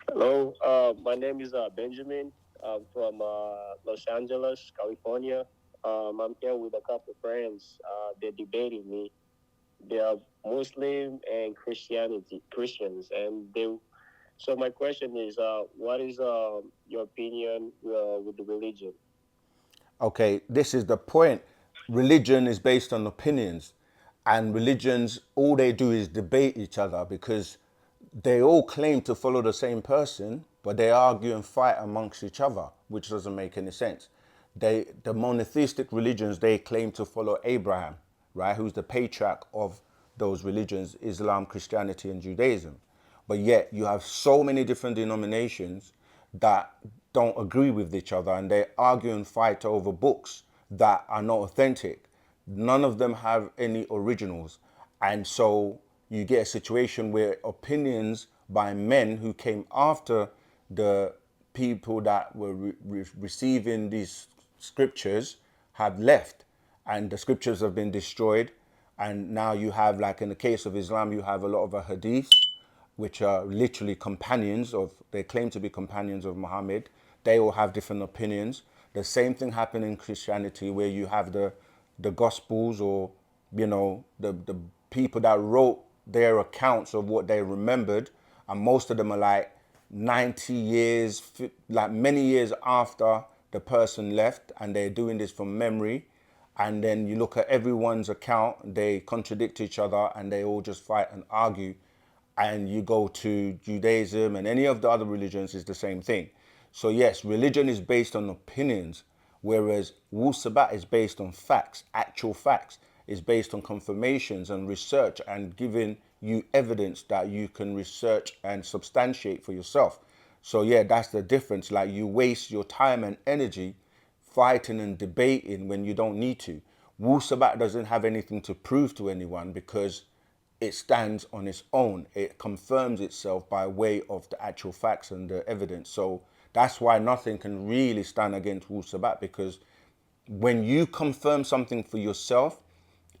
Hello, my name is Benjamin. I'm from Los Angeles, California. I'm here with a couple of friends. They're debating me. They are Muslim and Christians, and they. So my question is, what is your opinion with the religion? Okay, this is the point. Religion is based on opinions, and religions, all they do is debate each other because they all claim to follow the same person, but they argue and fight amongst each other, which doesn't make any sense. The monotheistic religions, they claim to follow Abraham, right, who's the patriarch of those religions, Islam, Christianity, and Judaism. But yet you have so many different denominations that don't agree with each other, and they argue and fight over books that are not authentic. None of them have any originals. And so you get a situation where opinions by men who came after the people that were receiving these scriptures have left, and the scriptures have been destroyed. And now you have, like in the case of Islam, you have a lot of hadiths which are literally companions of, they claim to be companions of Muhammad. They all have different opinions. The same thing happened in Christianity, where you have the Gospels, or the people that wrote their accounts of what they remembered, and most of them are like 90 years, like many years after the person left, and they're doing this from memory. And then you look at everyone's account, they contradict each other, and they all just fight and argue. And you go to Judaism and any of the other religions, is the same thing. So yes, religion is based on opinions, whereas Wu-Sabat is based on facts, actual facts. It's based on confirmations and research, and giving you evidence that you can research and substantiate for yourself. So yeah, that's the difference. Like, you waste your time and energy fighting and debating when you don't need to. Wu-Sabat doesn't have anything to prove to anyone because it stands on its own. It confirms itself by way of the actual facts and the evidence. So that's why nothing can really stand against Wu-Sabat, because when you confirm something for yourself,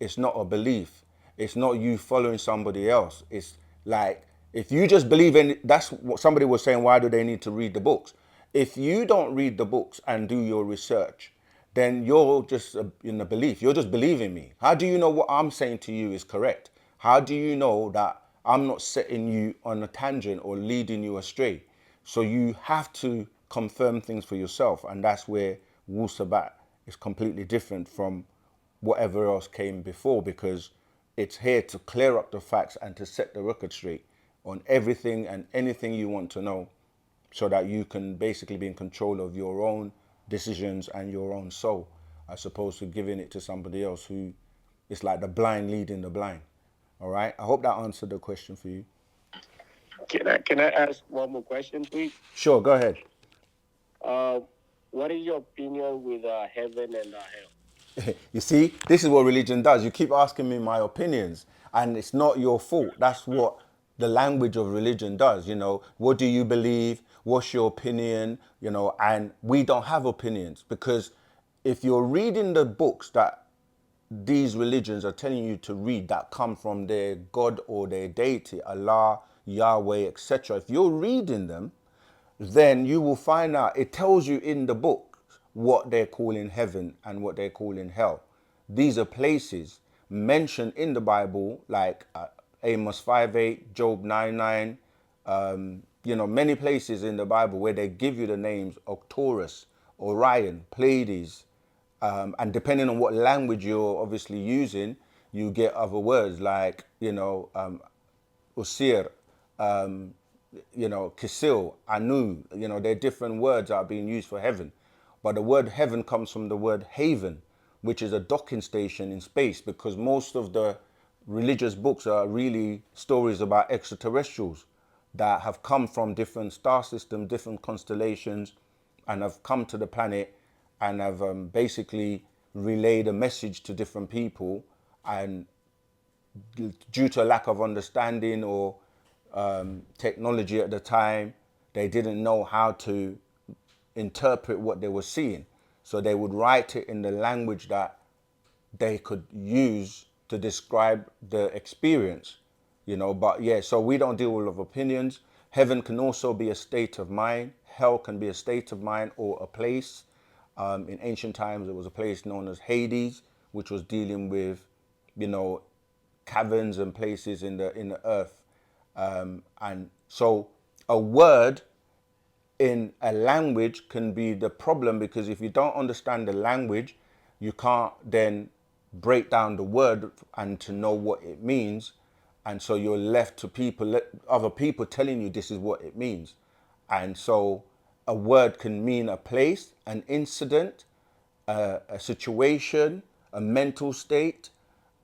it's not a belief. It's not you following somebody else. It's like, if you just believe in, that's what somebody was saying, why do they need to read the books? If you don't read the books and do your research, then you're just in a belief. You're just believing me. How do you know what I'm saying to you is correct? How do you know that I'm not setting you on a tangent or leading you astray? So you have to confirm things for yourself, and that's where Wu-Sabat is completely different from whatever else came before, because it's here to clear up the facts and to set the record straight on everything and anything you want to know, so that you can basically be in control of your own decisions and your own soul, as opposed to giving it to somebody else who, it's like the blind leading the blind. All right. I hope that answered the question for you. Can I ask one more question, please? Sure, go ahead. Uh, what is your opinion with heaven and hell? You see, this is what religion does. You keep asking me my opinions, and it's not your fault. That's what the language of religion does. What do you believe? What's your opinion? And we don't have opinions, because if you're reading the books that these religions are telling you to read, that come from their God or their deity, Allah, Yahweh, etc., if you're reading them, then you will find out it tells you in the book what they're calling heaven and what they're calling hell. These are places mentioned in the Bible, like Amos 5:8, Job 9:9, many places in the Bible where they give you the names Octorus, Orion, Pleiades, and depending on what language you're obviously using, you get other words like, Usir, Kisil, Anu. They're different words that are being used for heaven. But the word heaven comes from the word haven, which is a docking station in space, because most of the religious books are really stories about extraterrestrials that have come from different star systems, different constellations, and have come to the planet, and have basically relayed a message to different people. And due to a lack of understanding or technology at the time, they didn't know how to interpret what they were seeing. So they would write it in the language that they could use to describe the experience. But yeah, so we don't deal with opinions. Heaven can also be a state of mind. Hell can be a state of mind or a place. In ancient times, there was a place known as Hades, which was dealing with, you know, caverns and places in the earth. And so a word in a language can be the problem, because if you don't understand the language, you can't then break down the word and to know what it means. And so you're left to people, other people telling you this is what it means. And so a word can mean a place, an incident, a situation, a mental state.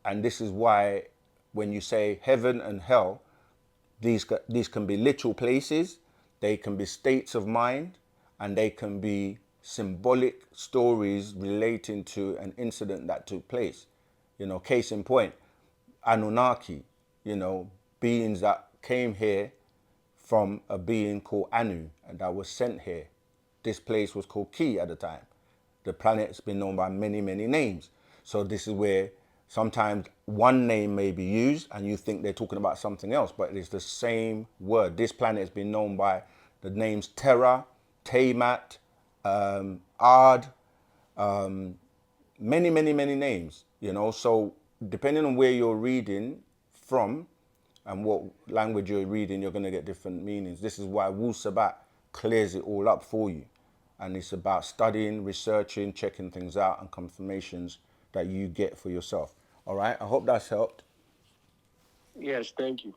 And this is why when you say heaven and hell, these can be literal places, they can be states of mind, and they can be symbolic stories relating to an incident that took place. You know, case in point, Anunnaki, you know, beings that came here from a being called Anu and that was sent here. This place was called Ki at the time. The planet's been known by many, many names. So this is where sometimes one name may be used and you think they're talking about something else, but it's the same word. This planet has been known by the names Terra, Tamat, Ard, many, many, many names, you know. So depending on where you're reading from and what language you're reading, you're going to get different meanings. This is why Wu-Sabat clears it all up for you. And it's about studying, researching, checking things out, and confirmations that you get for yourself. All right, I hope that's helped. Yes, thank you.